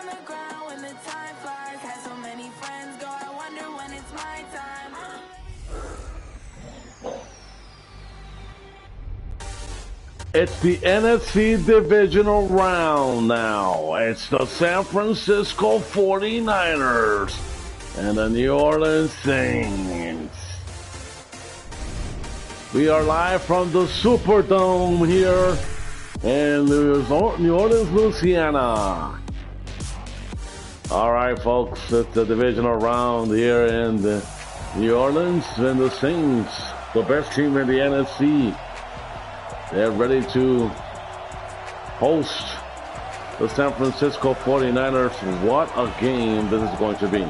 on the ground when the time flies. Had so many friends go, I wonder when it's my time. It's the NFC Divisional round now. It's the San Francisco 49ers and the New Orleans Saints. We are live from the Superdome here in New Orleans, Louisiana. All right, folks, it's the Divisional round here in New Orleans, and the Saints, the best team in the NFC. They're ready to host the San Francisco 49ers. What a game this is going to be.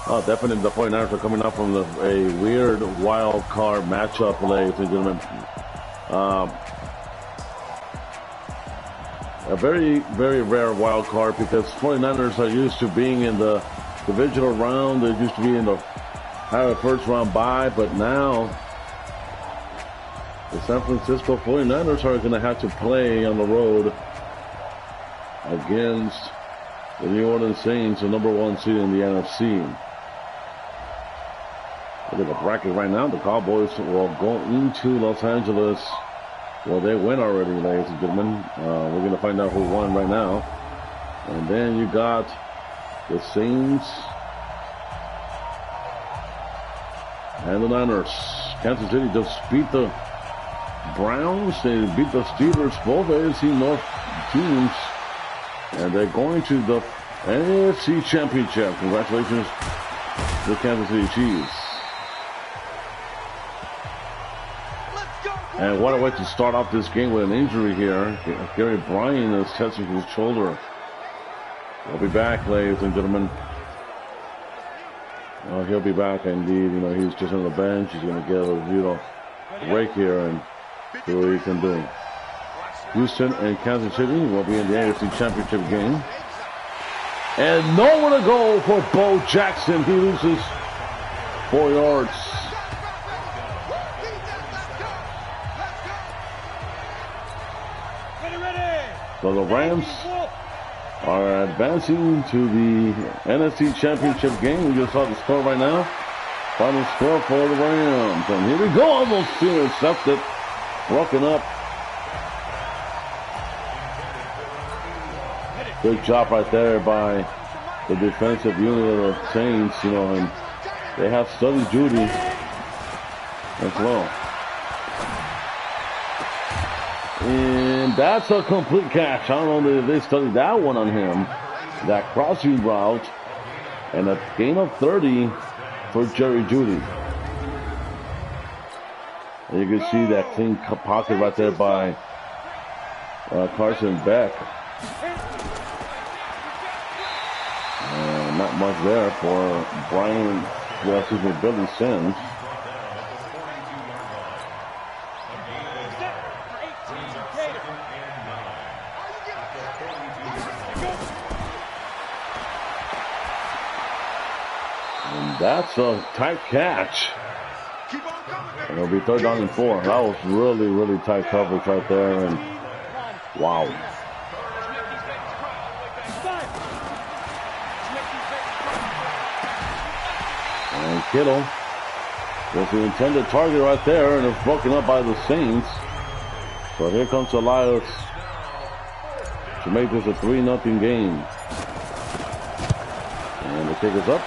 Oh, definitely the 49ers are coming up from a weird wild card matchup, ladies and gentlemen. A very, very rare wild card because 49ers are used to being in the divisional round. They used to be have a first round bye, but now the San Francisco 49ers are going to have to play on the road against the New Orleans Saints, the number one seed in the NFC. Look at the bracket right now. The Cowboys will go into Los Angeles. Well, they win already, ladies and gentlemen. We're going to find out who won right now. And then you got the Saints and the Niners. Kansas City just beat the Browns. They beat the Steelers, both AFC North teams, and they're going to the NFC Championship. Congratulations to the Kansas City Chiefs. And what a way to start off this game with an injury here. Gary Bryan is testing his shoulder. We'll be back, ladies and gentlemen. He'll be back indeed. You know, he's just on the bench. He's going to get a break here and see what he can do. Houston and Kansas City will be in the AFC Championship game. And nowhere to go for Bo Jackson. He loses 4 yards. So the Rams are advancing to the NFC Championship game. We just saw the score right now. Final score for the Rams. And here we go. Almost intercepted. Broken up. Good job right there by the defensive unit of the Saints, you know, and they have study Judy as well. And that's a complete catch. I don't know if they studied that one on him. That crossing route. And a gain of 30 for Jerry Judy. And you can see that clean pocket right there by Carson Beck. Not much there for Billy Sims. And that's a tight catch. And it'll be 3rd down and 4. That was really, really tight coverage right there. And wow. And Kittle was the intended target right there, and it's broken up by the Saints. So here comes Elias to make this a 3-0 game. And the kick is up,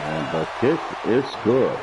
and the kick is good.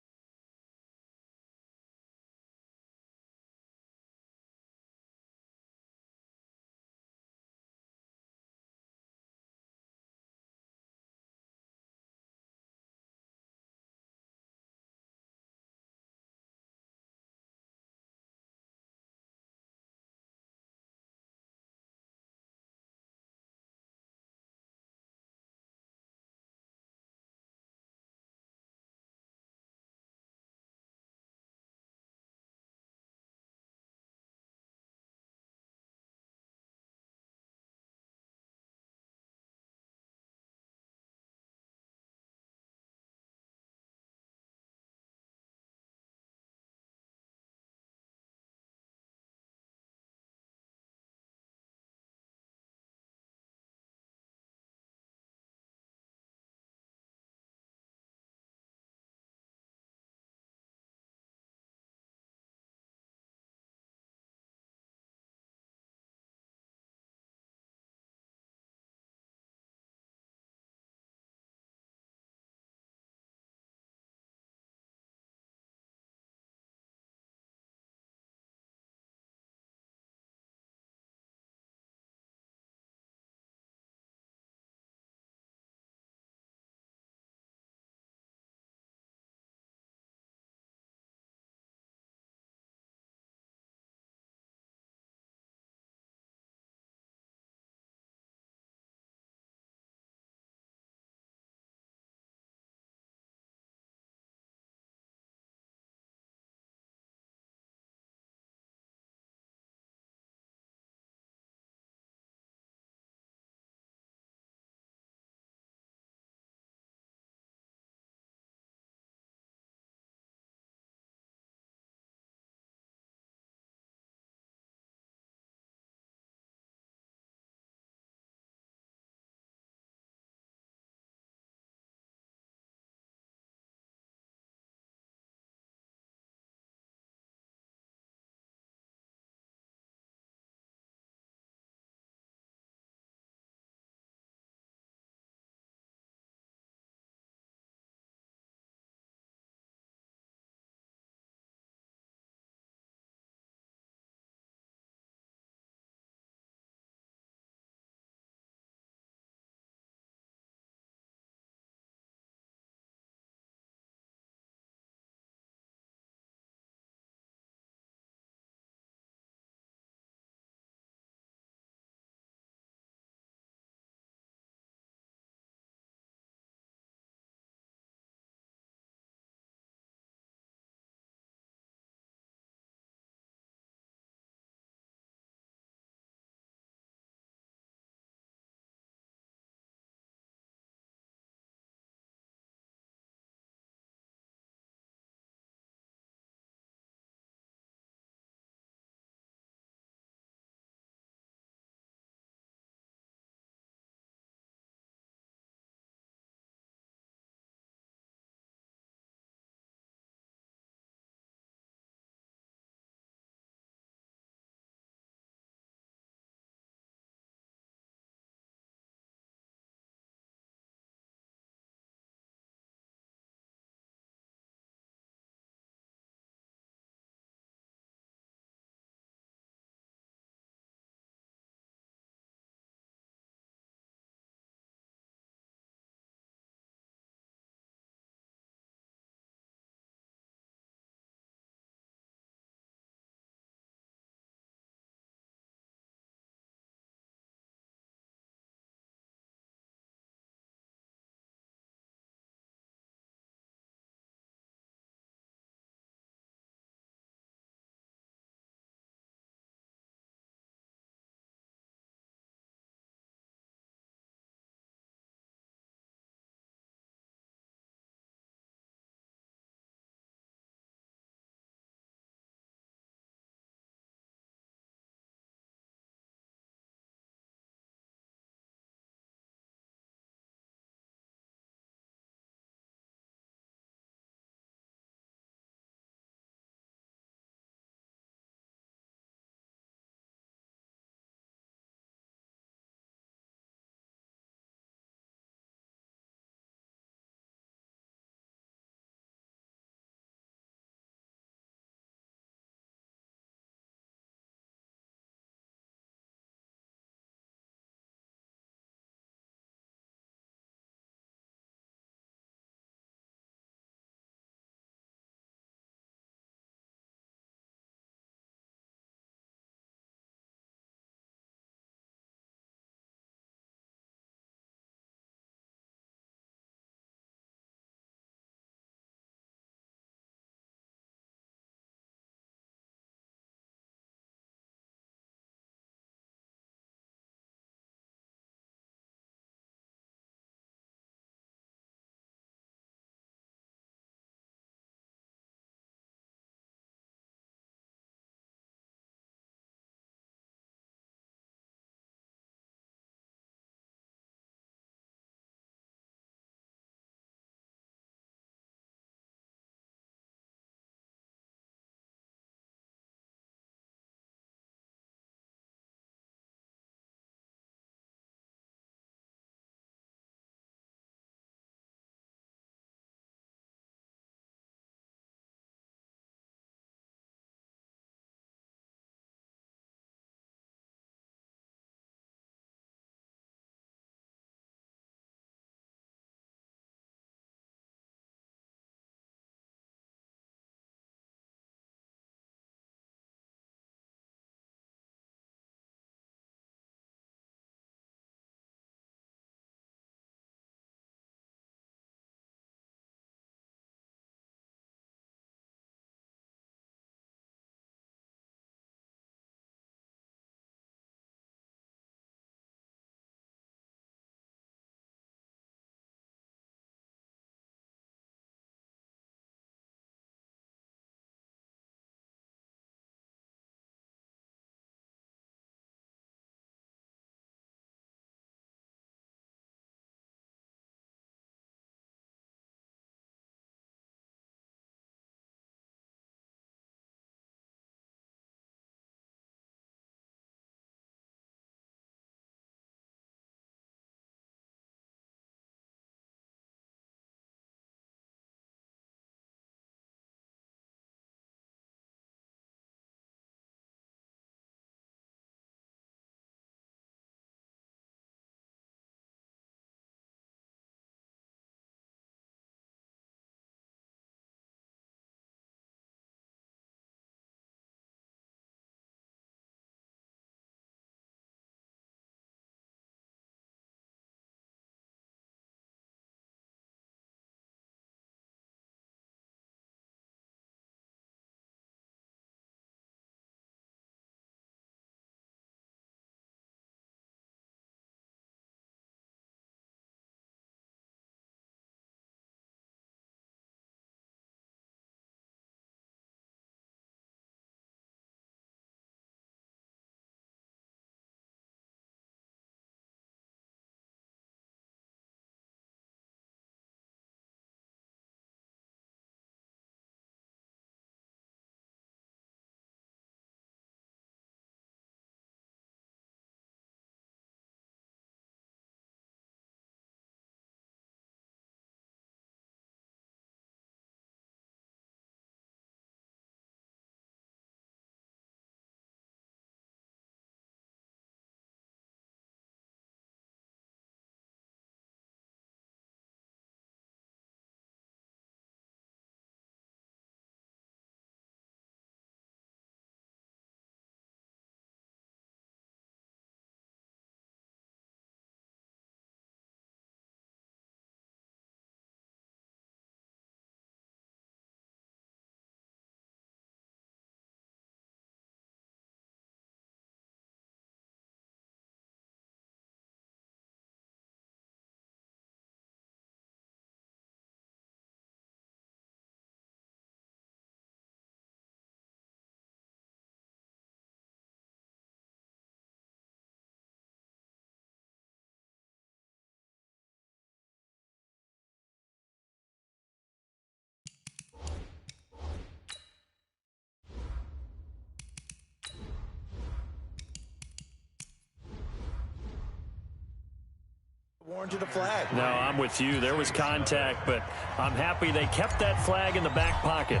warranted a flag. No, I'm with you. There was contact, but I'm happy they kept that flag in the back pocket.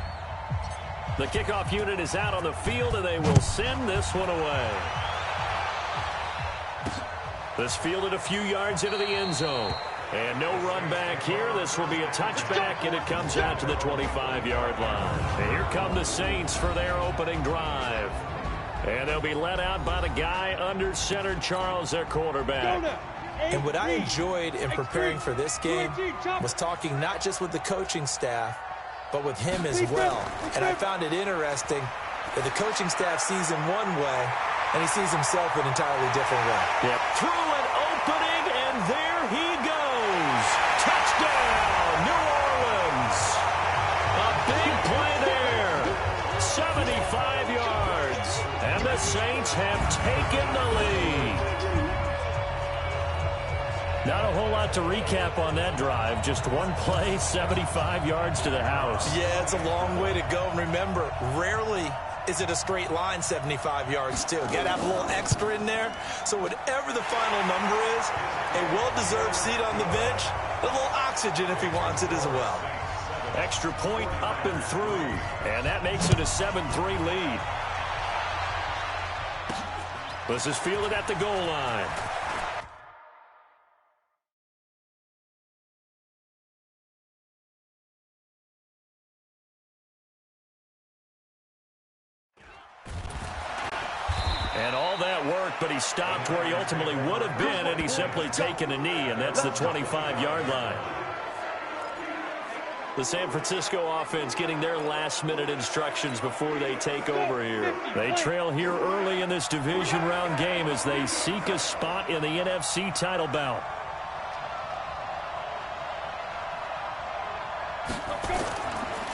The kickoff unit is out on the field, and they will send this one away. This fielded a few yards into the end zone. And no run back here. This will be a touchback, and it comes out to the 25-yard line. And here come the Saints for their opening drive. And they'll be led out by the guy under center, Charles, their quarterback. And what I enjoyed in preparing for this game was talking not just with the coaching staff, but with him as well. And I found it interesting that the coaching staff sees him one way, and he sees himself an entirely different way. Yep. Through an opening, and there he goes. Touchdown, New Orleans. A big play there. 75 yards. And the Saints have taken the lead. Not a whole lot to recap on that drive. Just one play, 75 yards to the house. Yeah, it's a long way to go. And remember, rarely is it a straight line 75 yards, too. Got to have a little extra in there. So whatever the final number is, a well-deserved seat on the bench, a little oxygen if he wants it as well. Extra point up and through. And that makes it a 7-3 lead. This is fielded at the goal line. And all that work, but he stopped where he ultimately would have been had he simply taken a knee, and that's the 25-yard line. The San Francisco offense getting their last-minute instructions before they take over here. They trail here early in this division round game as they seek a spot in the NFC title bout.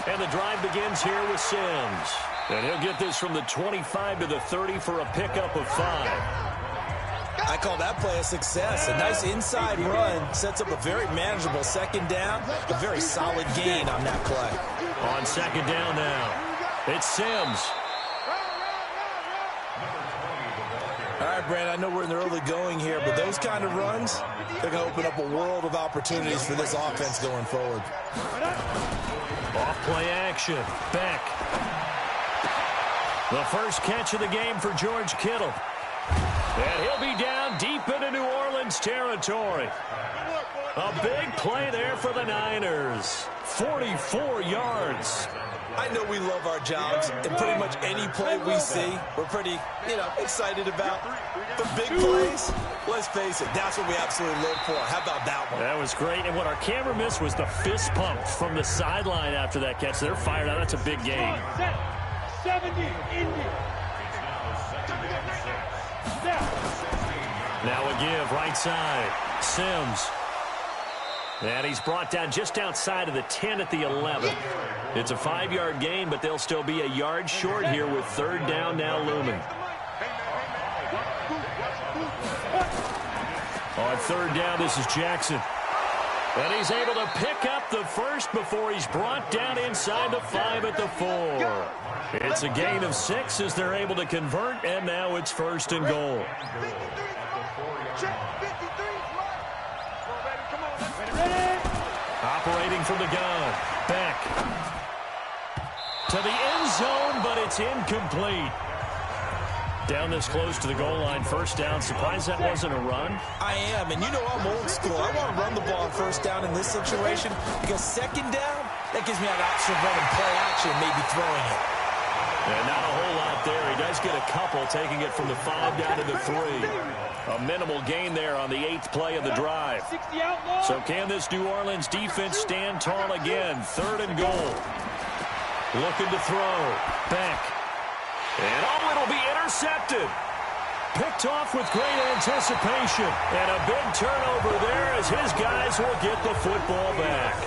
And the drive begins here with Sims. And he'll get this from the 25 to the 30 for a pickup of 5. I call that play a success. A nice inside run sets up a very manageable second down. A very solid gain on that play. On second down now, it's Sims. All right, Brand, I know we're in the early going here, but those kind of runs, they're going to open up a world of opportunities for this offense going forward. Off play action. Beck. The first catch of the game for George Kittle. And he'll be down deep into New Orleans territory. A big play there for the Niners. 44 yards. I know we love our jobs, and pretty much any play we see, we're pretty, excited about. But big plays, let's face it, that's what we absolutely live for. How about that one? That was great, and what our camera missed was the fist pump from the sideline after that catch. They're fired out. That's a big game. 70, Indy. Now a give, right side. Sims. And he's brought down just outside of the 10 at the 11. It's a 5-yard gain, but they'll still be a yard short here with third down now looming. On third down, this is Jackson. And he's able to pick up the first before he's brought down inside the 5 at the 4. It's a gain of 6 as they're able to convert, and now it's first and goal. Operating from the gun. Beck. To the end zone, but it's incomplete. Down this close to the goal line, first down. Surprised that wasn't a run? I am, and I'm old school. I want to run the ball on first down in this situation because second down, that gives me an option of running play action, maybe throwing it. And not a whole lot there. He does get a couple, taking it from the 5 down to the 3. A minimal gain there on the 8th play of the drive. So can this New Orleans defense stand tall again? Third and goal. Looking to throw. Beck. And it'll be intercepted. Picked off with great anticipation. And a big turnover there as his guys will get the football back.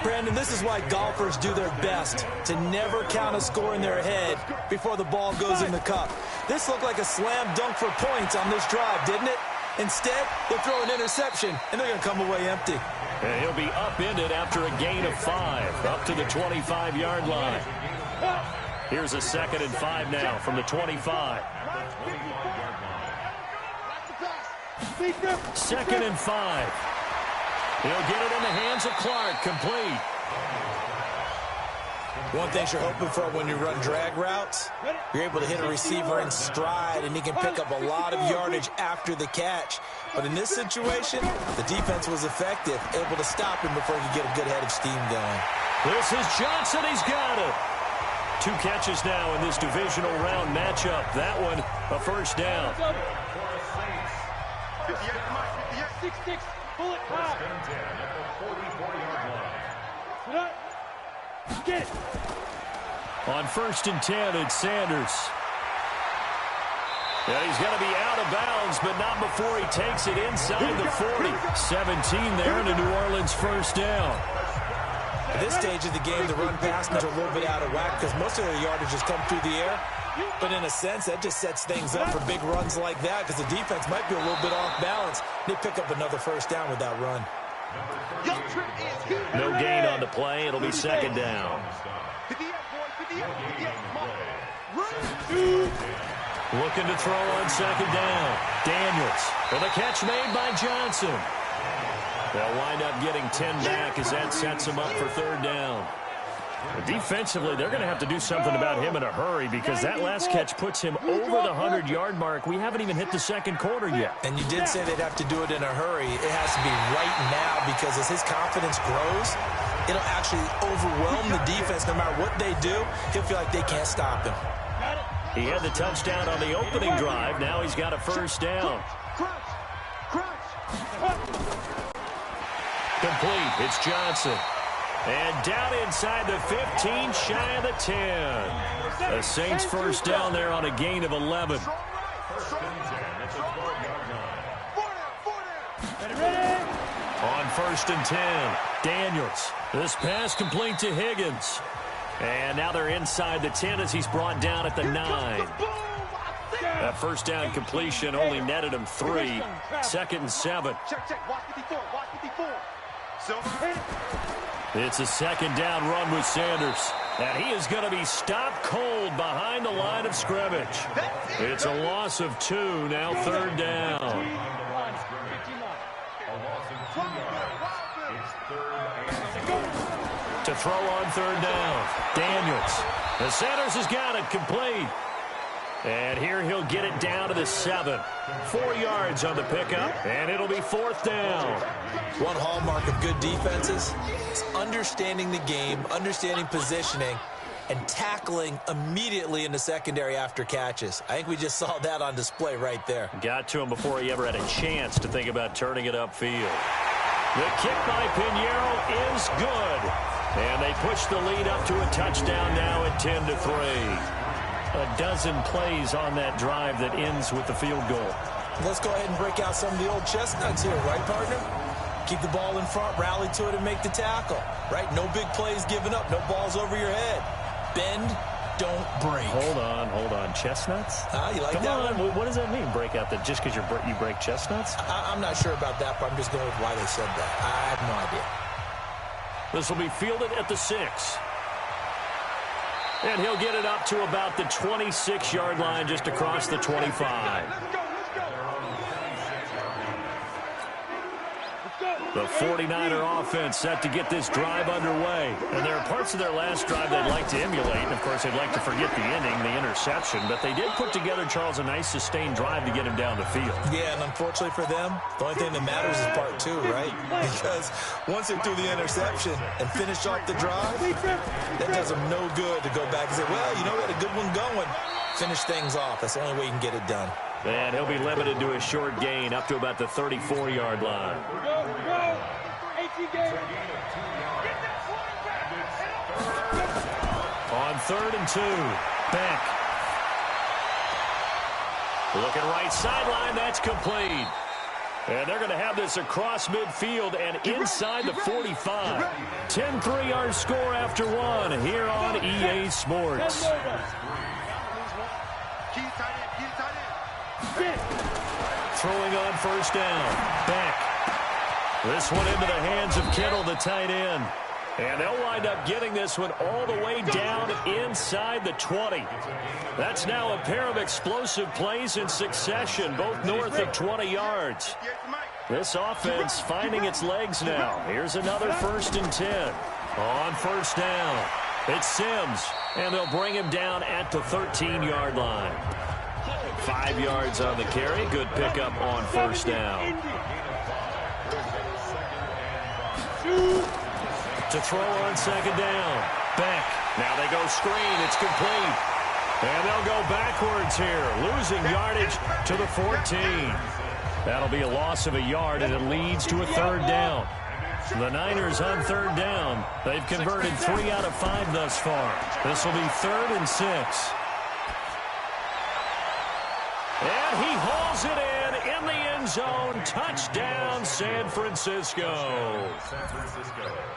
Brandon, this is why golfers do their best to never count a score in their head before the ball goes in the cup. This looked like a slam dunk for points on this drive, didn't it? Instead, they'll throw an interception, and they're going to come away empty. And he'll be upended after a gain of 5, up to the 25-yard line. Here's a 2nd and 5 now from the 25. 2nd and 5. He'll get it in the hands of Clark. Complete. One thing you're hoping for when you run drag routes, you're able to hit a receiver in stride, and he can pick up a lot of yardage after the catch. But in this situation, the defense was effective, able to stop him before he could get a good head of steam going. This is Johnson. He's got it. 2 catches now in this divisional round matchup. That one, a first down. 6-6, pull it high. Get it. On 1st and 10, it's Sanders. Yeah, he's going to be out of bounds, but not before he takes it inside the 40. 17 there, and a New Orleans first down. At this stage of the game, the run pass is a little bit out of whack because most of the yardage has come through the air. But in a sense, that just sets things up for big runs like that because the defense might be a little bit off balance. They pick up another first down with that run. No gain on the play. It'll be 2nd down. Looking to throw on 2nd down. Daniels with a catch made by Johnson. They'll wind up getting 10 back as that sets him up for 3rd down. Defensively, they're going to have to do something about him in a hurry because that last catch puts him over the 100-yard mark. We haven't even hit the 2nd quarter yet. And you did say they'd have to do it in a hurry. It has to be right now because as his confidence grows, it'll actually overwhelm the defense. No matter what they do, he'll feel like they can't stop him. He had the touchdown on the opening drive. Now he's got a first down. Complete. It's Johnson. And down inside the 15, shy of the 10. The Saints first down there on a gain of 11. On 1st and 10, Daniels. This pass complete to Higgins. And now they're inside the 10 as he's brought down at the 9. That first down completion only netted him 3. 2nd and 7. It's a 2nd down run with Sanders. And he is going to be stopped cold behind the line of scrimmage. It's a loss of 2, now 3rd down. To throw on 3rd down, Daniels. And Sanders has got it complete. And here he'll get it down to the 7. 4 yards on the pickup, and it'll be 4th down. One hallmark of good defenses is understanding the game, understanding positioning, and tackling immediately in the secondary after catches. I think we just saw that on display right there. Got to him before he ever had a chance to think about turning it upfield. The kick by Pinheiro is good. And they push the lead up to a touchdown now at 10-3. A dozen plays on that drive that ends with the field goal. Let's go ahead and break out some of the old chestnuts here, right, partner? Keep the ball in front, rally to it, and make the tackle, right? No big plays given up, no balls over your head. Bend, don't break. Hold on. Chestnuts? You like Come that on, one? what does that mean, break out? That just because you break chestnuts? I'm not sure about that, but I'm just going with why they said that. I have no idea. This will be fielded at the 6. And he'll get it up to about the 26-yard line just across the 25. The 49er offense set to get this drive underway. And there are parts of their last drive they'd like to emulate. And, of course, they'd like to forget the ending, the interception. But they did put together, Charles, a nice sustained drive to get him down the field. Yeah, and unfortunately for them, the only thing that matters is part 2, right? Because once they threw the interception and finished off the drive, that does them no good to go back and say, well, you know, we had a good one going. Finish things off. That's the only way you can get it done. And he'll be limited to a short gain up to about the 34-yard line. On 3rd and 2, Beck. Looking right sideline, that's complete. And they're going to have this across midfield and inside the 45. 10-3 our score after 1 here on EA Sports. Throwing on first down. Beck. This one into the hands of Kittle, the tight end. And they'll wind up getting this one all the way down inside the 20. That's now a pair of explosive plays in succession, both north of 20 yards. This offense finding its legs now. Here's another 1st and 10. On 1st down, it's Sims, and they'll bring him down at the 13-yard line. 5 yards on the carry. Good pickup on 1st down. To throw on 2nd down. Beck. Now they go screen. It's complete. And they'll go backwards here, losing yardage to the 14. That'll be a loss of a yard, and it leads to a 3rd down. The Niners on 3rd down. They've converted 3 out of 5 thus far. This will be 3rd and 6. And he hauls it in the end zone. Touchdown, San Francisco.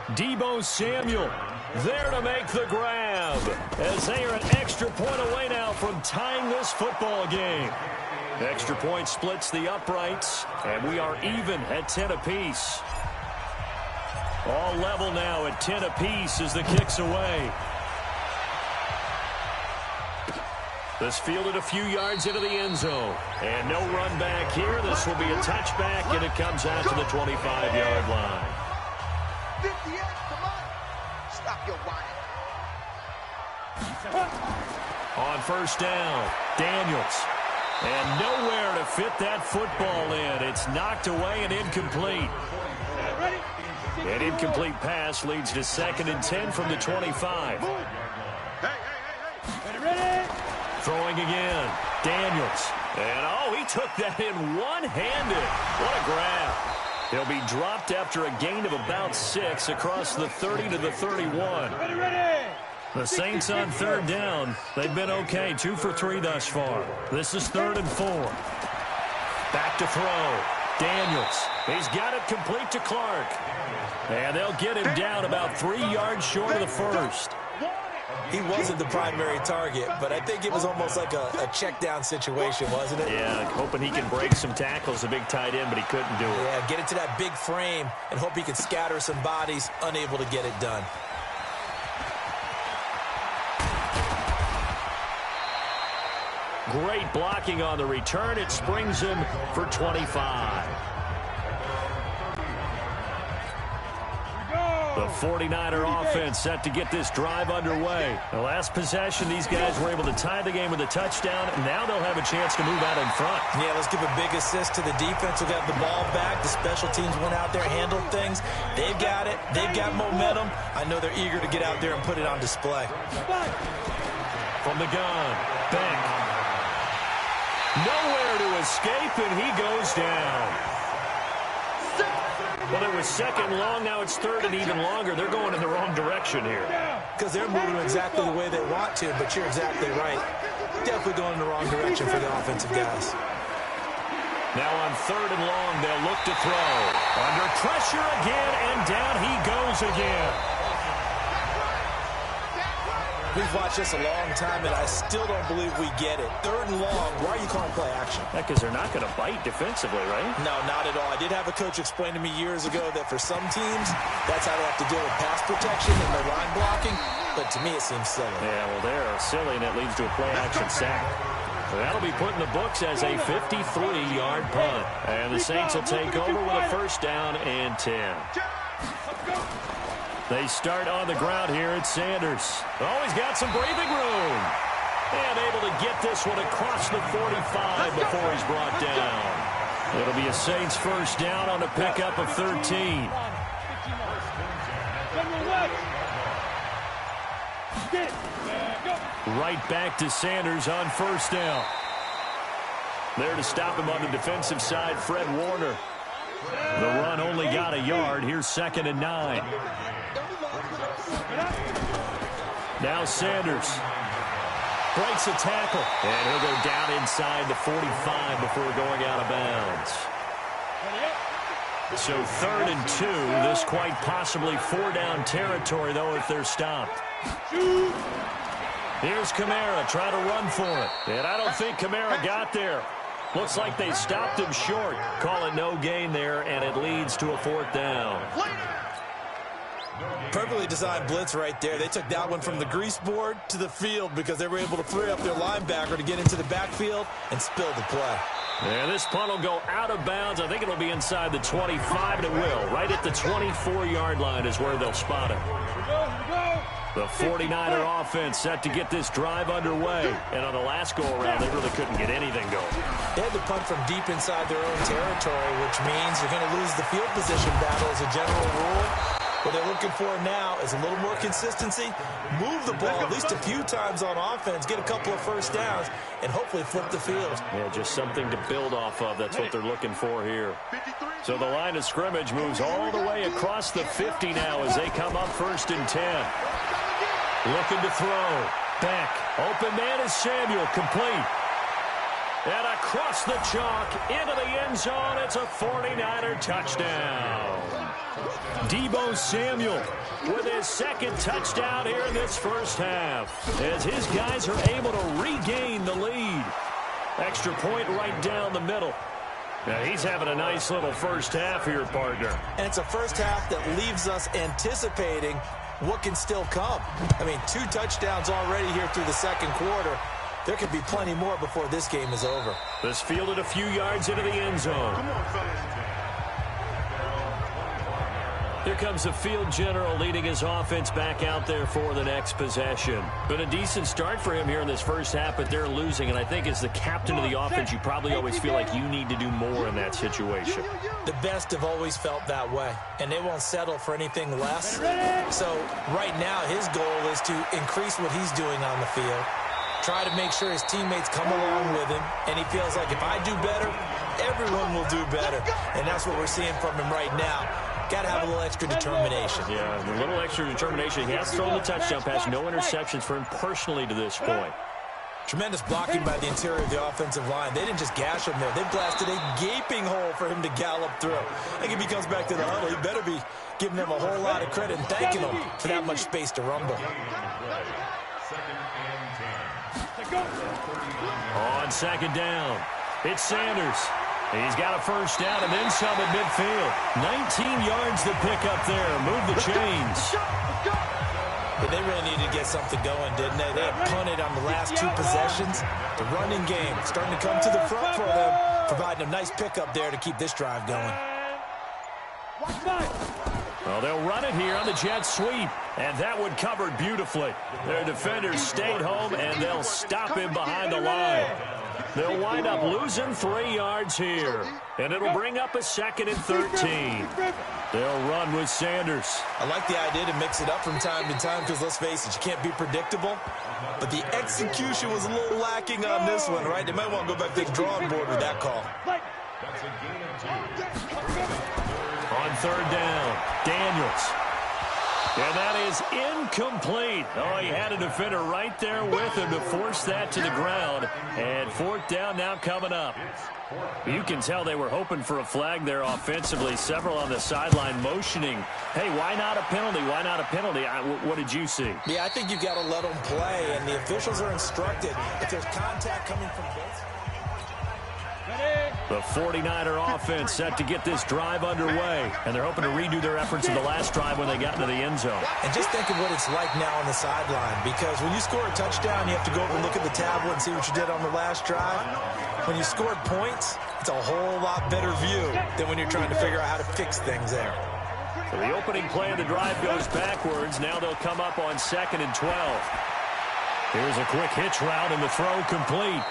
Deebo Samuel there to make the grab, as they are an extra point away now from tying this football game. Extra point splits the uprights, and we are even at 10 apiece. All level now at 10 apiece as the kick's away. This fielded a few yards into the end zone. And no run back here. This will be a touchback, and it comes out to the 25-yard line. 58, come on. Stop your whining. On 1st down, Daniels. And nowhere to fit that football in. It's knocked away and incomplete. An incomplete pass leads to 2nd and 10 from the 25. Throwing again, Daniels. And, oh, he took that in one-handed. What a grab. He'll be dropped after a gain of about 6 across the 30 to the 31. The Saints on 3rd down. They've been okay, 2 for 3 thus far. This is 3rd and 4. Back to throw. Daniels. He's got it complete to Clark. And they'll get him down about 3 yards short of the 1st. He wasn't the primary target, but I think it was almost like a check-down situation, wasn't it? Yeah, hoping he can break some tackles, a big tight end, but he couldn't do it. Yeah, get it to that big frame and hope he can scatter some bodies, unable to get it done. Great blocking on the return. It springs him for 25. The 49er offense set to get this drive underway. The last possession, these guys were able to tie the game with a touchdown, and now they'll have a chance to move out in front. Yeah, let's give a big assist to the defense who got the ball back. The special teams went out there, handled things. They've got it. They've got momentum. I know they're eager to get out there and put it on display. From the gun, Beck. Nowhere to escape, and he goes down. Well, it was 2nd long. Now it's 3rd and even longer. They're going in the wrong direction here. Because they're moving exactly the way they want to, but you're exactly right. Definitely going in the wrong direction for the offensive guys. Now on 3rd and long, they'll look to throw. Under pressure again, and down he goes again. We've watched this a long time, and I still don't believe we get it. 3rd and long, why are you calling play action? Because they're not going to bite defensively, right? No, not at all. I did have a coach explain to me years ago that for some teams, that's how they have to deal with pass protection and their line blocking. But to me, it seems silly. Yeah, well, they're silly, and it leads to a play-action sack. That'll be put in the books as a 53-yard punt. And the Saints will take over with a 1st down and 10. They start on the ground here at Sanders. Oh, he's got some breathing room. And able to get this one across the 45 before he's brought down. It'll be a Saints 1st down on a pickup of 13. Right back to Sanders on 1st down. There to stop him on the defensive side, Fred Warner. The run only got a yard. Here's 2nd and 9. Now Sanders breaks a tackle, and he'll go down inside the 45 before going out of bounds. So 3rd and 2. This quite possibly 4-down territory, though, if they're stopped. Here's Kamara trying to run for it, and I don't think Kamara got there. Looks like they stopped him short. Call it no gain there, and it leads to a 4th down. Perfectly designed blitz right there. They took that one from the grease board to the field because they were able to free up their linebacker to get into the backfield and spill the play. And this punt will go out of bounds. I think it'll be inside the 25, and it will. Right at the 24-yard line is where they'll spot it. The 49er offense set to get this drive underway. And on the last go-around, they really couldn't get anything going. They had to punt from deep inside their own territory, which means you're going to lose the field position battle as a general rule. What they're looking for now is a little more consistency, move the ball at least a few times on offense, get a couple of first downs, and hopefully flip the field. Yeah, just something to build off of. That's what they're looking for here. So the line of scrimmage moves all the way across the 50 now as they come up 1st and 10. Looking to throw. Back. Open man is Samuel. Complete. And across the chalk into the end zone. It's a 49er touchdown. Deebo Samuel with his second touchdown here in this first half as his guys are able to regain the lead. Extra point right down the middle. Now he's having a nice little first half here, partner. And it's a first half that leaves us anticipating what can still come. I mean, 2 touchdowns already here through the second quarter. There could be plenty more before this game is over. This fielded a few yards into the end zone. Here comes the field general leading his offense back out there for the next possession. Been a decent start for him here in this first half, but they're losing. And I think as the captain of the offense, you probably always feel like you need to do more in that situation. The best have always felt that way, and they won't settle for anything less. So right now his goal is to increase what he's doing on the field, try to make sure his teammates come along with him, and he feels like if I do better, everyone will do better. And that's what we're seeing from him right now. Got to have a little extra determination. Yeah, a little extra determination. He has thrown the touchdown pass. No interceptions for him personally to this point. Tremendous blocking by the interior of the offensive line. They didn't just gash him there. They blasted a gaping hole for him to gallop through. I think if he comes back to the huddle, he better be giving them a whole lot of credit and thanking them for that much space to rumble. On second down, it's Sanders. He's got a first down and then some at midfield. 19 yards to pick up there. Move the chains. But they really needed to get something going, didn't they? They had punted on the last 2 possessions. The running game starting to come to the front for them, providing a nice pickup there to keep this drive going. Well, they'll run it here on the jet sweep, and that one covered beautifully. Their defenders stayed home, and they'll stop him behind the line. They'll wind up losing 3 yards here, and it'll bring up a 2nd and 13. They'll run with Sanders. I like the idea to mix it up from time to time because, let's face it, you can't be predictable. But the execution was a little lacking on this one, right? They might want to go back to the drawing board with that call. On 3rd down, Daniels. And that is incomplete. Oh, he had a defender right there with him to force that to the ground. And 4th down now coming up. You can tell they were hoping for a flag there offensively. Several on the sideline motioning. Hey, why not a penalty? Why not a penalty? What did you see? Yeah, I think you've got to let them play. And the officials are instructed if there's contact coming from both. The 49er offense set to get this drive underway. And they're hoping to redo their efforts in the last drive when they got into the end zone. And just think of what it's like now on the sideline. Because when you score a touchdown, you have to go over and look at the tablet and see what you did on the last drive. When you scored points, it's a whole lot better view than when you're trying to figure out how to fix things there. So the opening play of the drive goes backwards. Now they'll come up on 2nd and 12. Here's a quick hitch route and the throw complete.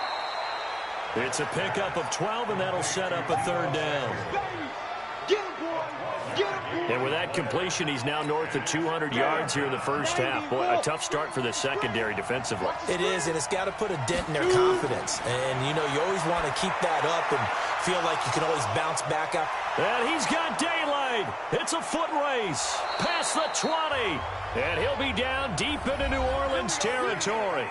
It's a pickup of 12, and that'll set up a 3rd down. And with that completion, he's now north of 200 yards here in the first half. Boy, a tough start for the secondary defensively. It is, and it's got to put a dent in their confidence. And, you know, you always want to keep that up and feel like you can always bounce back up. And he's got daylight. It's a foot race. Past the 20. And he'll be down deep into New Orleans territory.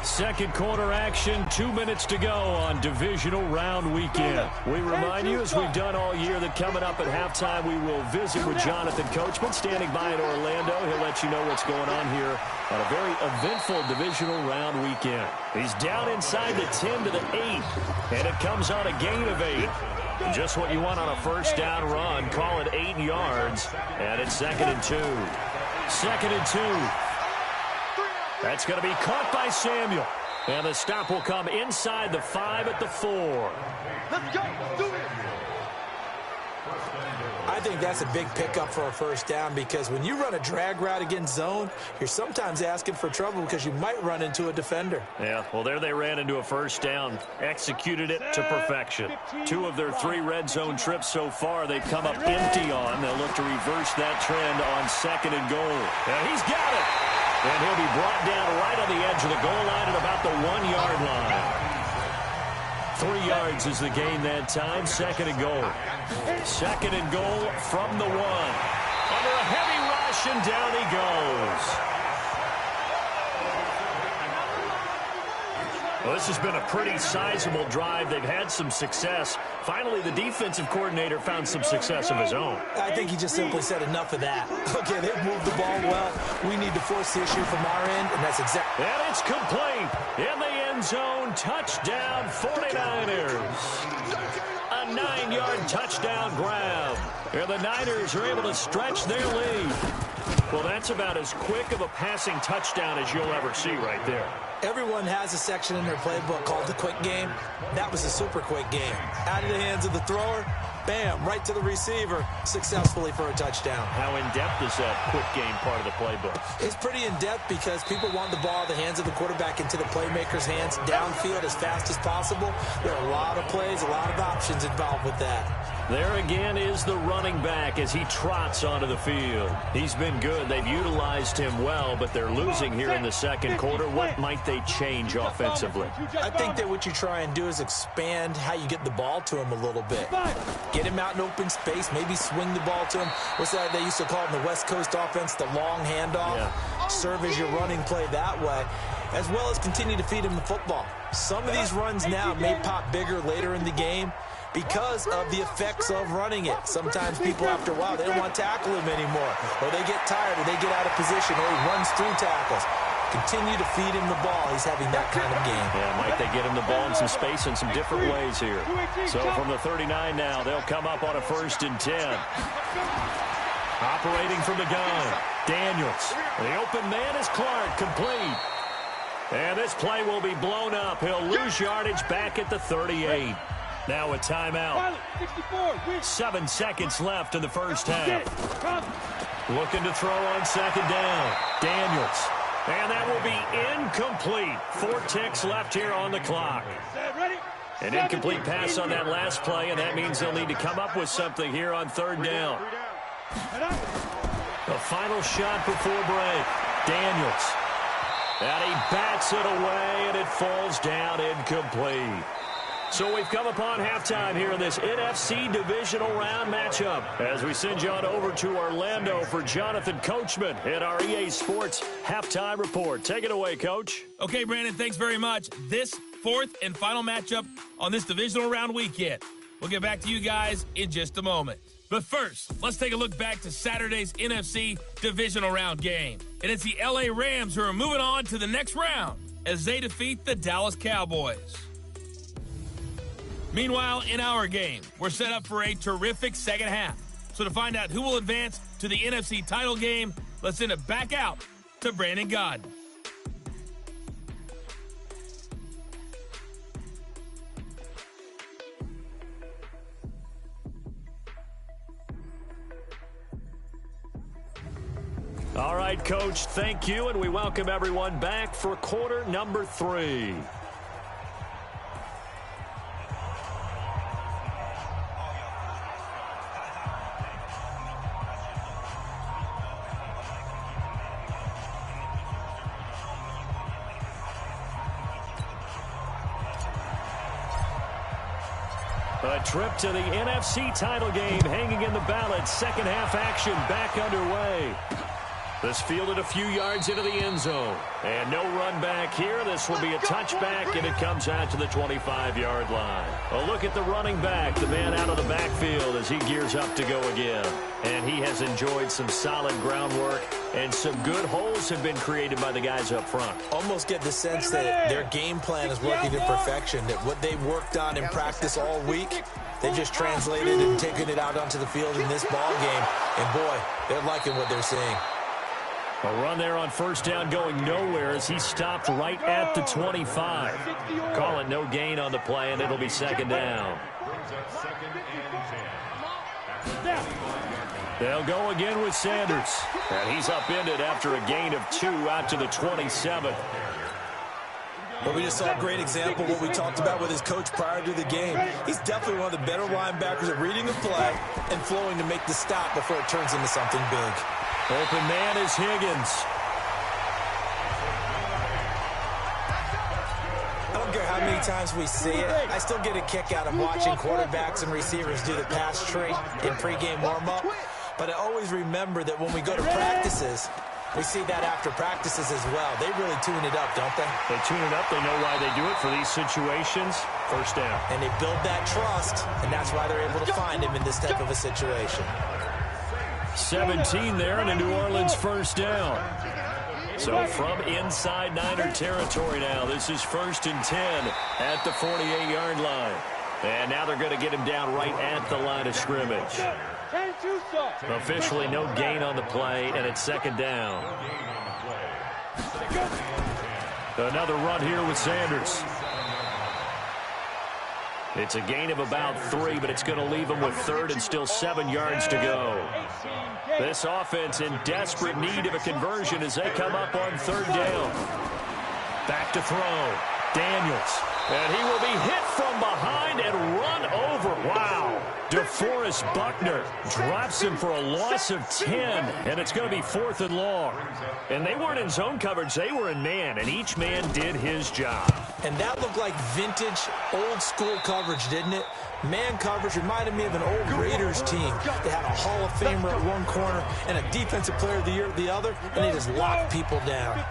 Second quarter action, 2 minutes to go on Divisional Round Weekend. We remind you, as we've done all year, that coming up at halftime, we will visit with Jonathan Coachman, standing by in Orlando. He'll let you know what's going on here on a very eventful Divisional Round Weekend. He's down inside the 10 to the 8, and it comes on a gain of 8. Just what you want on a first down run. Call it 8 yards, and it's 2nd and 2. 2nd and 2. That's going to be caught by Samuel. And the stop will come inside the 5 at the 4. Let's go. Do it. I think that's a big pickup for a first down, because when you run a drag route against zone, you're sometimes asking for trouble because you might run into a defender. Yeah, well, there they ran into a first down. Executed it to perfection. 2 of their 3 red zone trips so far, they've come up empty on. They'll look to reverse that trend on 2nd and goal. And he's got it. And he'll be brought down right on the edge of the goal line at about the 1-yard line. 3 yards is the gain that time. 2nd and goal. 2nd and goal from the 1. Under a heavy rush, and down he goes. Well, this has been a pretty sizable drive. They've had some success. Finally, the defensive coordinator found some success of his own. I think he just simply said enough of that. Okay, they've moved the ball well. We need to force the issue from our end, and that's exactly. And it's complete. In the end zone, touchdown 49ers. A 9-yard touchdown grab. And the Niners are able to stretch their lead. Well, that's about as quick of a passing touchdown as you'll ever see right there. Everyone has a section in their playbook called the quick game. That was a super quick game. Out of the hands of the thrower, bam, right to the receiver, successfully for a touchdown. How in-depth is that quick game part of the playbook? It's pretty in-depth because people want the ball in the hands of the quarterback into the playmaker's hands downfield as fast as possible. There are a lot of plays, a lot of options involved with that. There again is the running back as he trots onto the field. He's been good. They've utilized him well, but they're losing here in the second quarter. What might they change offensively? I think that what you try and do is expand how you get the ball to him a little bit. Get him out in open space, maybe swing the ball to him. What's that they used to call it in the West Coast offense, the long handoff? Yeah. Serve as your running play that way, as well as continue to feed him the football. Some of these runs now may pop bigger later in the game because of the effects of running it. Sometimes people, after a while, they don't want to tackle him anymore, or they get tired, or they get out of position, or he runs through tackles. Continue to feed him the ball. He's having that kind of game. Yeah, might they get him the ball in some space in some different ways here. So from the 39 now, they'll come up on a 1st and 10. Operating from the gun, Daniels. The open man is Clark, complete. And this play will be blown up. He'll lose yardage back at the 38. Now a timeout. 7 seconds left in the first half. Looking to throw on 2nd down. Daniels. And that will be incomplete. 4 ticks left here on the clock. An incomplete pass on that last play, and that means they'll need to come up with something here on 3rd down. The final shot before break. Daniels. And he bats it away, and it falls down incomplete. So we've come upon halftime here in this NFC Divisional Round matchup as we send you on over to Orlando for Jonathan Coachman in our EA Sports Halftime Report. Take it away, Coach. Okay, Brandon, thanks very much. This 4th and final matchup on this Divisional Round weekend. We'll get back to you guys in just a moment. But first, let's take a look back to Saturday's NFC Divisional Round game. And it's the LA Rams who are moving on to the next round as they defeat the Dallas Cowboys. Meanwhile, in our game, we're set up for a terrific second half. So to find out who will advance to the NFC title game, let's send it back out to Brandon Godden. All right, Coach, thank you, and we welcome everyone back for quarter number 3. A trip to the NFC title game hanging in the balance. Second half action back underway. This fielded a few yards into the end zone. And no run back here. This will be a touchback, and it comes out to the 25-yard line. A look at the running back, the man out of the backfield as he gears up to go again. And he has enjoyed some solid groundwork, and some good holes have been created by the guys up front. Almost get the sense that their game plan is working to perfection, that what they worked on in practice all week, they just translated and taken it out onto the field in this ball game. And, boy, they're liking what they're seeing. A run there on first down going nowhere as he stopped right at the 25. Call it no gain on the play, and it'll be second down. They'll go again with Sanders. And he's upended after a gain of 2 out to the 27th. But we just saw a great example of what we talked about with his coach prior to the game. He's definitely one of the better linebackers at reading the play and flowing to make the stop before it turns into something big. Open man is Higgins. I don't care how many times we see it. I still get a kick out of watching quarterbacks and receivers do the pass tree in pregame warm-up. But I always remember that when we go to practices, we see that after practices as well. They really tune it up, don't they? They tune it up. They know why they do it for these situations. First down. And they build that trust, and that's why they're able to find him in this type of a situation. 17 there, and a New Orleans first down. So from inside Niner territory now, this is 1st and 10 at the 48-yard line. And now they're going to get him down right at the line of scrimmage. Officially no gain on the play, and it's second down. Another run here with Sanders. It's a gain of about 3, but it's going to leave him with 3rd and still 7 yards to go. This offense in desperate need of a conversion as they come up on 3rd down. Back to throw. Daniels. And he will be hit from behind and run over. Wow. DeForest Buckner drops him for a loss of 10, and it's going to be 4th and long. And they weren't in zone coverage. They were in man, and each man did his job. And that looked like vintage, old-school coverage, didn't it? Man coverage reminded me of an old Raiders team. They had a Hall of Famer at one corner and a Defensive Player of the Year at the other, and they just locked people down.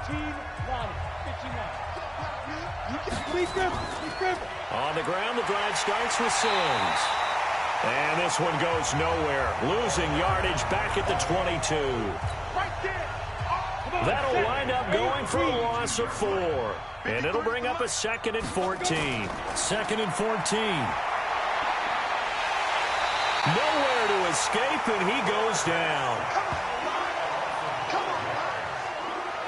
On the ground, the drive starts with Sims. And this one goes nowhere. Losing yardage back at the 22. That'll wind up going for a loss of 4. And it'll bring up a 2nd and 14. 2nd and 14. Nowhere to escape, and he goes down.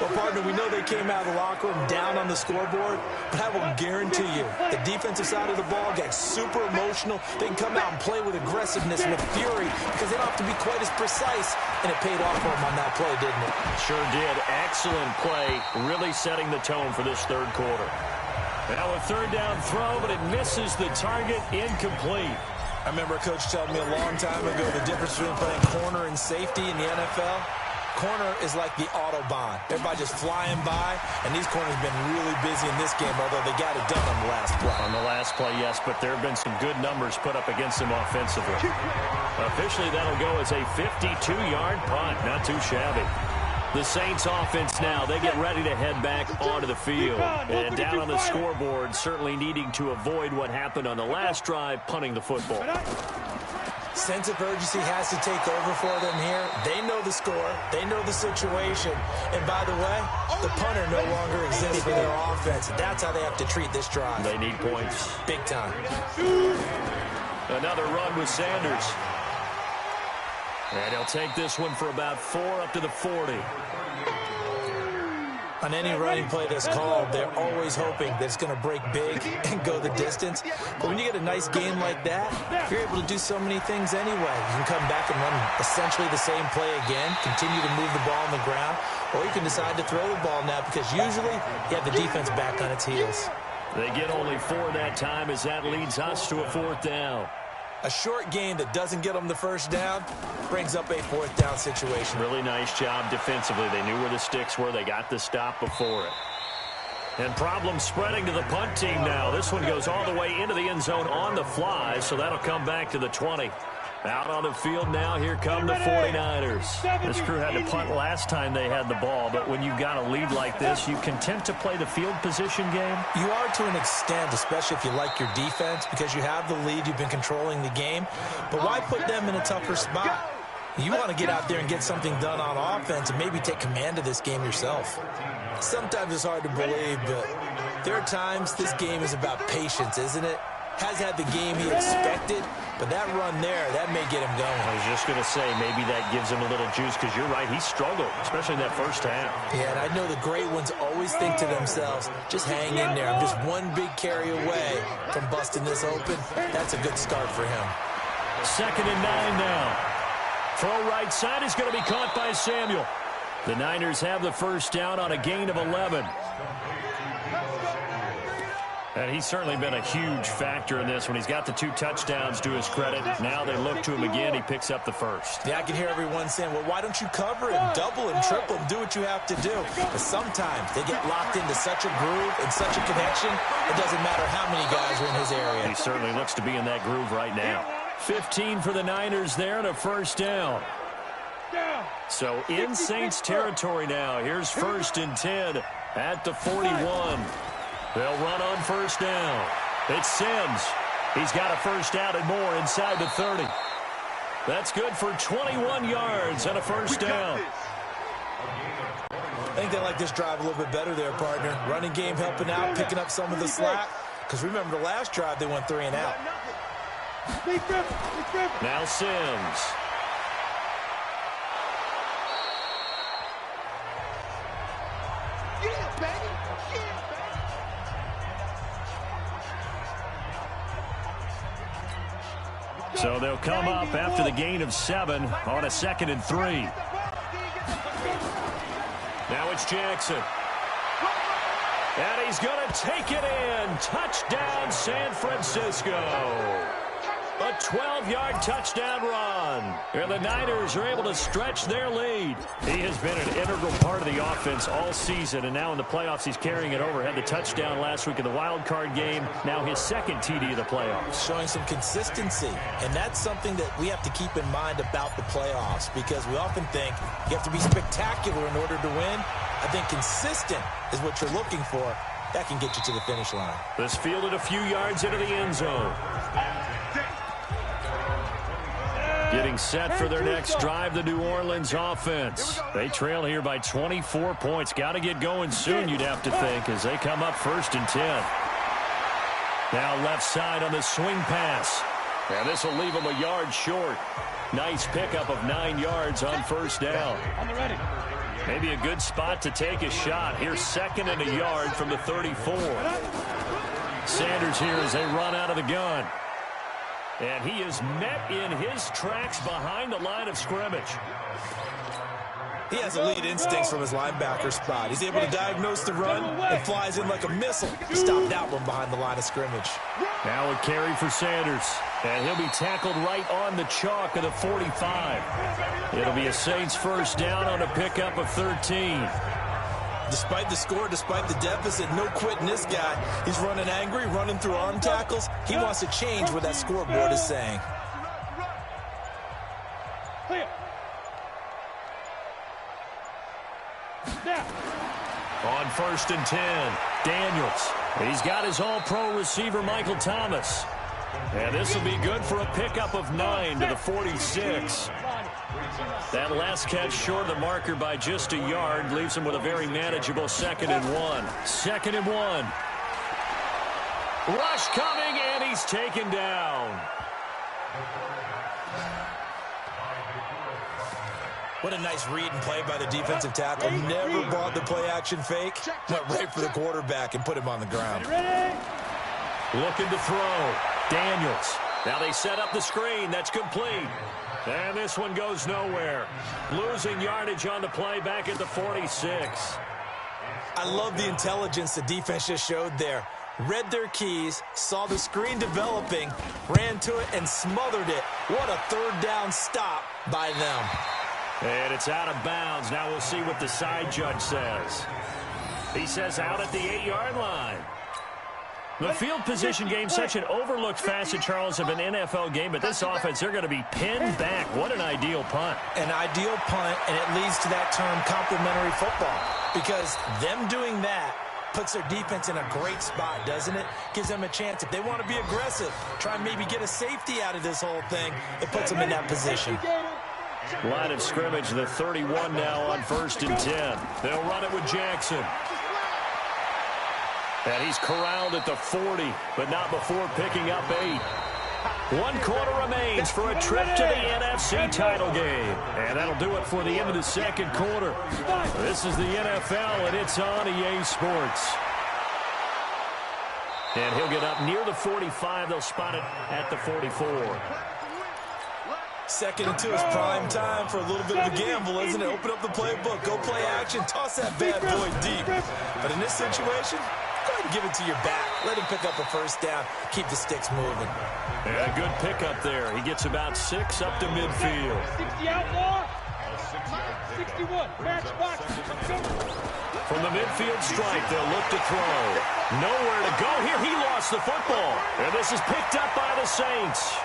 Well, partner, we know they came out of the locker room down on the scoreboard, but I will guarantee you the defensive side of the ball gets super emotional. They can come out and play with aggressiveness, with fury, because they don't have to be quite as precise, and it paid off for them on that play, didn't it? Sure did. Excellent play, really setting the tone for this 3rd quarter. Now a 3rd down throw, but it misses the target, incomplete. I remember a coach telling me a long time ago the difference between playing corner and safety in the NFL. Corner is like the Autobahn. Everybody just flying by, and these corners have been really busy in this game, although they got it done on the last play. On the last play, yes, but there have been some good numbers put up against them offensively. Officially, that'll go as a 52-yard punt. Not too shabby. The Saints offense now, they get ready to head back onto the field. And down on the scoreboard, certainly needing to avoid what happened on the last drive, punting the football. Sense of urgency has to take over for them here. They know the score. They know the situation. And by the way, the punter no longer exists for their offense. That's how they have to treat this drive. They need points. Big time. Another run with Sanders. And he'll take this one for about 4 up to the 40. On any running play that's called, they're always hoping that it's going to break big and go the distance. But when you get a nice game like that, you're able to do so many things anyway. You can come back and run essentially the same play again, continue to move the ball on the ground, or you can decide to throw the ball now because usually you have the defense back on its heels. They get only 4 that time as that leads us to a 4th down. A short game that doesn't get them the first down brings up a 4th down situation. Really nice job defensively. They knew where the sticks were. They got the stop before it. And problems spreading to the punt team now. This one goes all the way into the end zone on the fly, so that'll come back to the 20. Out on the field now, here come the 49ers. This crew had to punt last time they had the ball, but when you've got a lead like this, you content to play the field position game? You are to an extent, especially if you like your defense, because you have the lead, you've been controlling the game. But why put them in a tougher spot? You want to get out there and get something done on offense and maybe take command of this game yourself. Sometimes it's hard to believe, but there are times this game is about patience, isn't it? Has had the game he expected, but that run there, that may get him going. I was just going to say, maybe that gives him a little juice, because you're right, he struggled, especially in that first half. Yeah, and I know the great ones always think to themselves, just hang in there. I'm just one big carry away from busting this open. That's a good start for him. 2nd and 9 now. Throw right side is going to be caught by Samuel. The Niners have the first down on a gain of 11. And he's certainly been a huge factor in this when he's got the 2 touchdowns to his credit. Now they look to him again. He picks up the first. Yeah, I can hear everyone saying, well, why don't you cover him, double him, triple him, do what you have to do. But sometimes they get locked into such a groove and such a connection, it doesn't matter how many guys are in his area. He certainly looks to be in that groove right now. 15 for the Niners there and a first down. So in Saints territory now. Here's 1st and 10 at the 41. They'll run on first down. It's Sims. He's got a first down and more inside the 30. That's good for 21 yards and a first down. I think they like this drive a little bit better there, partner. Running game helping out, picking up some of the slack. Because remember, the last drive they went 3 and out. Now Sims. So they'll come up after the gain of 7 on a 2nd and 3. Now it's Jackson. And he's going to take it in. Touchdown, San Francisco. A 12-yard touchdown run. And the Niners are able to stretch their lead. He has been an integral part of the offense all season, and now in the playoffs he's carrying it over. Had the touchdown last week in the wild card game. Now his 2nd TD of the playoffs. Showing some consistency, and that's something that we have to keep in mind about the playoffs, because we often think you have to be spectacular in order to win. I think consistent is what you're looking for. That can get you to the finish line. This fielded a few yards into the end zone. Getting set for their next drive, the New Orleans offense. They trail here by 24 points. Got to get going soon, you'd have to think, as they come up 1st and 10. Now left side on the swing pass. And this will leave them a yard short. Nice pickup of 9 yards on first down. Maybe a good spot to take a shot. Here's 2nd and a yard from the 34. Sanders here as they run out of the gun. And he is met in his tracks behind the line of scrimmage. He has elite instincts from his linebacker spot. He's able to diagnose the run and flies in like a missile. Stop that one behind the line of scrimmage. Now a carry for Sanders. And he'll be tackled right on the chalk of the 45. It'll be a Saints first down on a pickup of 13. Despite the score, despite the deficit, no quitting this guy. He's running angry, running through arm tackles. He wants to change what that scoreboard is saying. On 1st and 10, Daniels. He's got his all-pro receiver, Michael Thomas. And this will be good for a pickup of 9 to the 46. That last catch short of the marker by just a yard leaves him with a very manageable 2nd and 1. 2nd and 1. Rush coming, and he's taken down. What a nice read and play by the defensive tackle. Never brought the play-action fake. Went right for the quarterback and put him on the ground. Looking to throw. Daniels. Now they set up the screen. That's complete. And this one goes nowhere. Losing yardage on the play back at the 46. I love the intelligence the defense just showed there. Read their keys, saw the screen developing, ran to it, and smothered it. What a third down stop by them. And it's out of bounds. Now we'll see what the side judge says. He says out at the 8-yard line. The field position game, such an overlooked facet, Charles, of an NFL game, but this offense, they're going to be pinned back. What an ideal punt. An ideal punt, and it leads to that term complementary football, because them doing that puts their defense in a great spot, doesn't it? Gives them a chance. If they want to be aggressive, try and maybe get a safety out of this whole thing, it puts them in that position. Line of scrimmage, the 31 now on 1st and 10. They'll run it with Jackson. And he's corralled at the 40, but not before picking up 8. 1 quarter remains for a trip to the NFC title game. And that'll do it for the end of the 2nd quarter. This is the NFL, and it's on EA Sports. And he'll get up near the 45. They'll spot it at the 44. 2nd and 2 is prime time for a little bit of a gamble, isn't it? Open up the playbook, go play action, toss that bad boy deep. But in this situation, go ahead and give it to your back. Let him pick up a 1st down. Keep the sticks moving. And a good pickup there. He gets about 6 up to midfield. 60 outlaw. 61. Match box. From the midfield stripe, they'll look to throw. Nowhere to go here. He lost the football. And this is picked up by the Saints.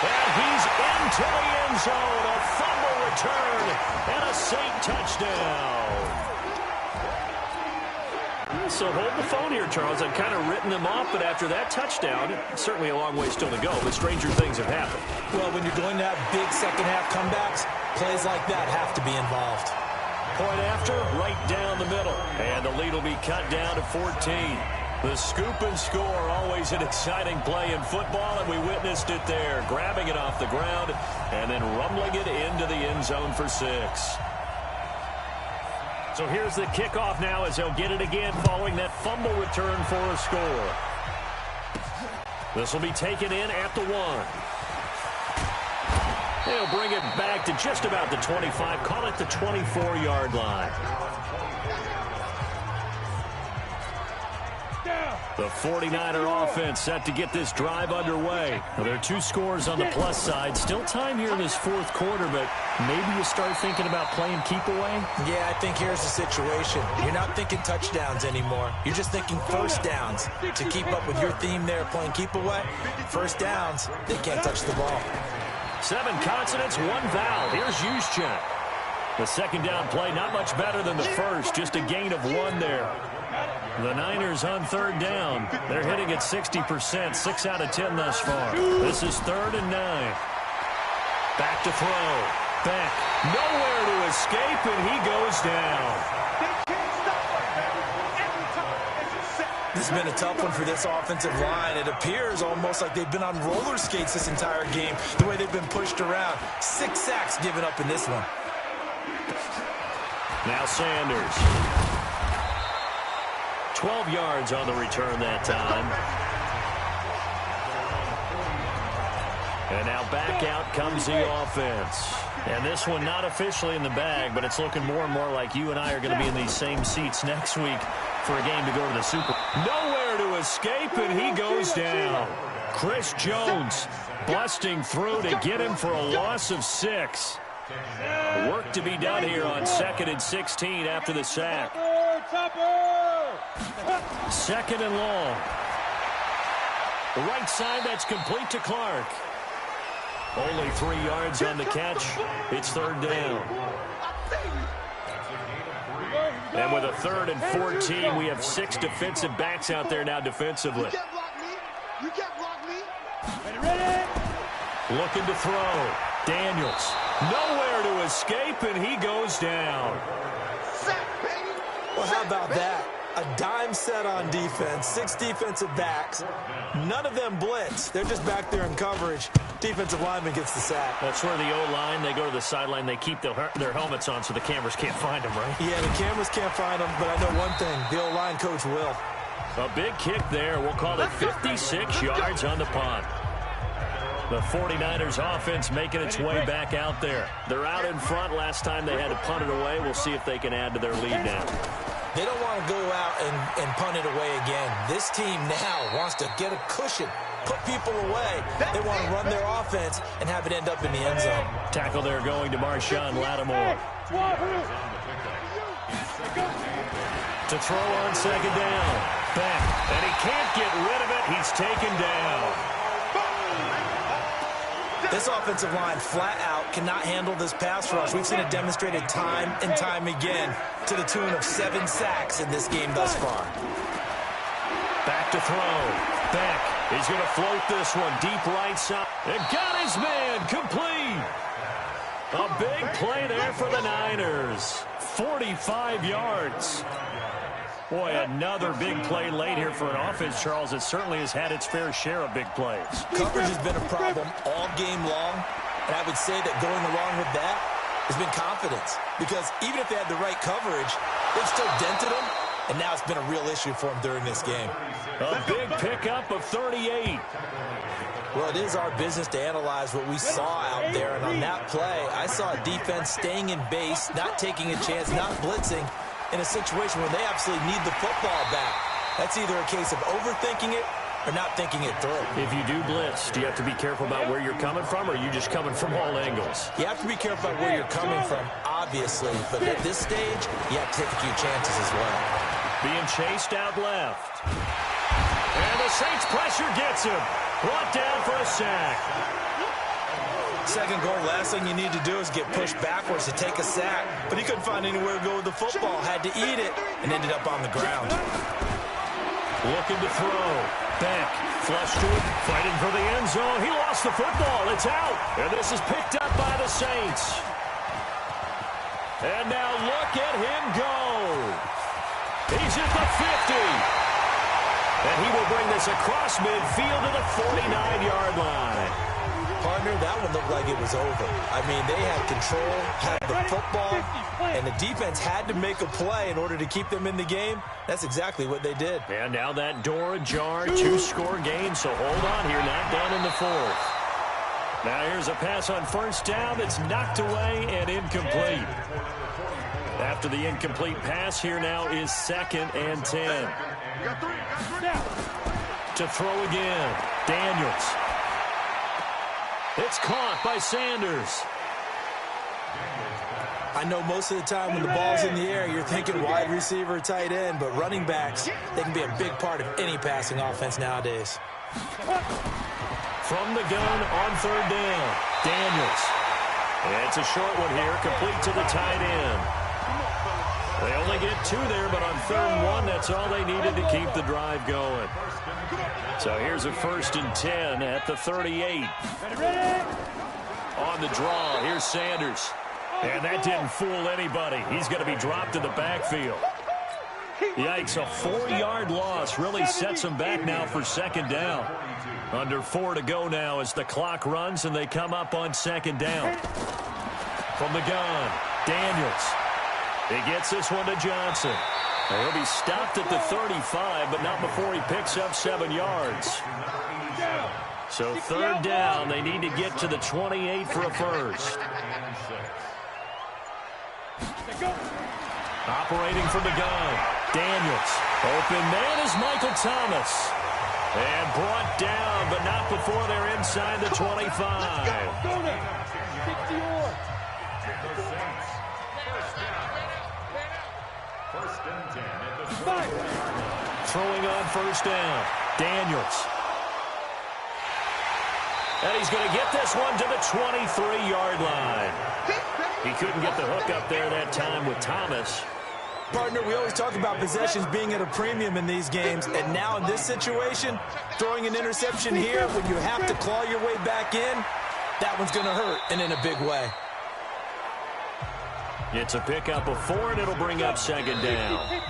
And he's into the end zone. A fumble return and a Saint touchdown. So hold the phone here, Charles. I've kind of written them off, but after that touchdown, certainly a long way still to go, but stranger things have happened. Well, when you're going to have big second-half comebacks, plays like that have to be involved. Point after, right down the middle. And the lead will be cut down to 14. The scoop and score, always an exciting play in football, and we witnessed it there, grabbing it off the ground and then rumbling it into the end zone for 6. So here's the kickoff now as they'll get it again following that fumble return for a score. This will be taken in at the 1. They'll bring it back to just about the 25, call it the 24-yard line. The 49er offense set to get this drive underway. Well, there are 2 scores on the plus side. Still time here in this 4th quarter, but maybe you start thinking about playing keep away? Yeah, I think here's the situation. You're not thinking touchdowns anymore. You're just thinking 1st downs. To keep up with your theme there, playing keep away, 1st downs, they can't touch the ball. 7 consonants, 1 vowel. Here's Juszczyk. The 2nd down play, not much better than the 1st, just a gain of 1 there. The Niners on 3rd down. They're hitting at 60%, 6 out of 10 thus far. This is 3rd and 9. Back to throw. Back. Nowhere to escape, and he goes down. This has been a tough one for this offensive line. It appears almost like they've been on roller skates this entire game, the way they've been pushed around. 6 sacks given up in this one. Now Sanders. 12 yards on the return that time. And now back out comes the offense. And this one not officially in the bag, but it's looking more and more like you and I are going to be in these same seats next week for a game to go to the Super Bowl. Nowhere to escape, and he goes down. Chris Jones busting through to get him for a loss of 6. Work to be done here on 2nd and 16 after the sack. 2nd and long. The right side, that's complete to Clark. Only 3 yards on the catch. It's 3rd down. And with a 3rd and 14, we have 6 defensive backs out there now defensively. You can't block me. You can't block me. Looking to throw. Daniels. Nowhere to escape, and he goes down. Well, how about that? A dime set on defense, 6 defensive backs. None of them blitz. They're just back there in coverage. Defensive lineman gets the sack. That's where the O-line, they go to the sideline, they keep their helmets on so the cameras can't find them, right? Yeah, the cameras can't find them, but I know one thing. The O-line coach will. A big kick there. We'll call it 56 yards on the punt. The 49ers offense making its way back out there. They're out in front. Last time they had to punt it away. We'll see if they can add to their lead now. They don't want to go out and punt it away again. This team now wants to get a cushion, put people away. They want to run their offense and have it end up in the end zone. Tackle there going to Marshawn Lattimore. To throw on 2nd down. Beck, and he can't get rid of it. He's taken down. This offensive line flat out cannot handle this pass rush. We've seen it demonstrated time and time again to the tune of 7 sacks in this game thus far. Back to throw. Beck, he's going to float this one deep right side. And got his man complete. A big play there for the Niners. 45 yards. Boy, another big play late here for an offense, Charles. It certainly has had its fair share of big plays. Coverage has been a problem all game long, and I would say that going along with that has been confidence. Because even if they had the right coverage, they've still dented them, and now it's been a real issue for them during this game. A big pickup of 38. Well, it is our business to analyze what we saw out there, and on that play, I saw a defense staying in base, not taking a chance, not blitzing, in a situation where they absolutely need the football back. That's either a case of overthinking it or not thinking it through. If you do blitz, do you have to be careful about where you're coming from, or are you just coming from all angles? You have to be careful about where you're coming from, obviously, but at this stage, you have to take a few chances as well. Being chased out left. And the Saints pressure gets him. Brought down for a sack. Second goal, last thing you need to do is get pushed backwards to take a sack. But he couldn't find anywhere to go with the football. Had to eat it and ended up on the ground. Looking to throw. Beck, flush to it, fighting for the end zone. He lost the football. It's out. And this is picked up by the Saints. And now look at him go. He's at the 50. And he will bring this across midfield to the 49-yard line. Partner, that one looked like it was over. I mean, they had control, had the football, and the defense had to make a play in order to keep them in the game. That's exactly what they did. And now that door ajar, 2-score game, so hold on here, not done in the fourth. Now here's a pass on first down that's knocked away and incomplete. After the incomplete pass, here now is 2nd and 10. To throw again, Daniels. It's caught by Sanders. I know most of the time when the ball's in the air, you're thinking wide receiver, tight end, but running backs, they can be a big part of any passing offense nowadays. From the gun on 3rd down, Daniels. And it's a short one here, complete to the tight end. They only get 2 there, but on 3rd and 1, that's all they needed to keep the drive going. So here's a 1st and 10 at the 38. On the draw, here's Sanders. And that didn't fool anybody. He's going to be dropped in the backfield. Yikes, a 4-yard loss really sets them back now for 2nd down. Under 4 to go now as the clock runs and they come up on 2nd down. From the gun, Daniels. He gets this one to Johnson. He'll be stopped at the 35, but not before he picks up 7 yards. So 3rd down, they need to get to the 28 for a first. Operating from the gun, Daniels. Open man is Michael Thomas. And brought down, but not before they're inside the 25. Throwing on 1st down, Daniels. And he's going to get this one to the 23-yard line. He couldn't get the hook up there that time with Thomas. Partner, we always talk about possessions being at a premium in these games, and now in this situation, throwing an interception here when you have to claw your way back in, that one's going to hurt, and in a big way. It's a pickup of 4, and it'll bring up 2nd down.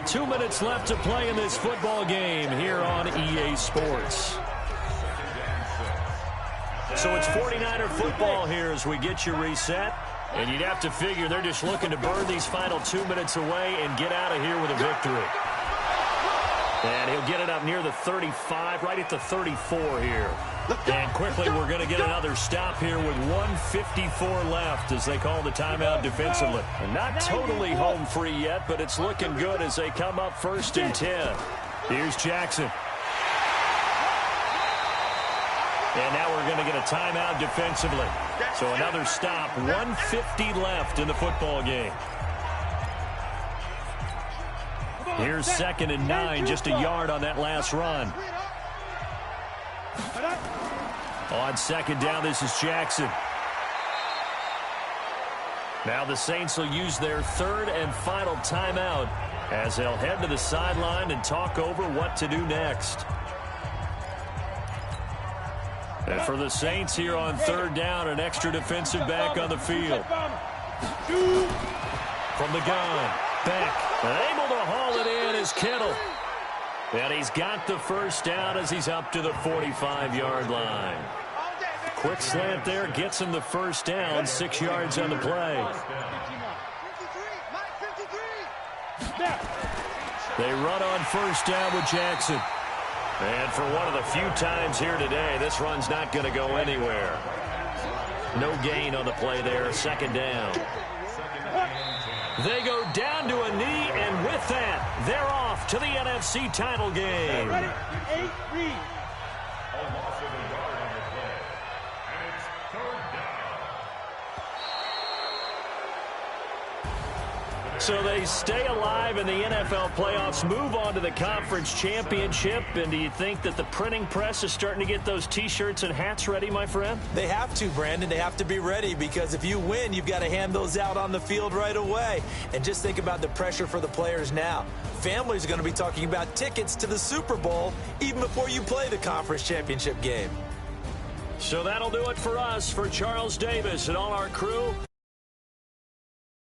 2 minutes left to play in this football game here on EA Sports. So it's 49er football here as we get you reset. And you'd have to figure they're just looking to burn these final 2 minutes away and get out of here with a victory. And he'll get it up near the 35, right at the 34 here. And quickly we're going to get another stop here with 1:54 left as they call the timeout defensively. And not totally home free yet, but it's looking good as they come up 1st and 10. Here's Jackson. And now we're going to get a timeout defensively. So another stop, 1:50 left in the football game. Here's 2nd and 9, just a yard on that last run. On 2nd down, this is Jackson. Now the Saints will use their 3rd and final timeout as they'll head to the sideline and talk over what to do next. And for the Saints here on 3rd down, an extra defensive back on the field. From the gun, Beck, able to haul it in is Kittle. And he's got the first down as he's up to the 45-yard line. Quick slant there, gets him the first down, 6 yards on the play. They run on first down with Jackson. And for one of the few times here today, this run's not going to go anywhere. No gain on the play there, 2nd down. They go down to a knee, and with that, they're off to the NFC title game. Ready? 8, read. So they stay alive in the NFL playoffs, move on to the conference championship. And do you think that the printing press is starting to get those T-shirts and hats ready, my friend? They have to, Brandon. They have to be ready because if you win, you've got to hand those out on the field right away. And just think about the pressure for the players now. Families are going to be talking about tickets to the Super Bowl even before you play the conference championship game. So that'll do it for us. For Charles Davis and all our crew,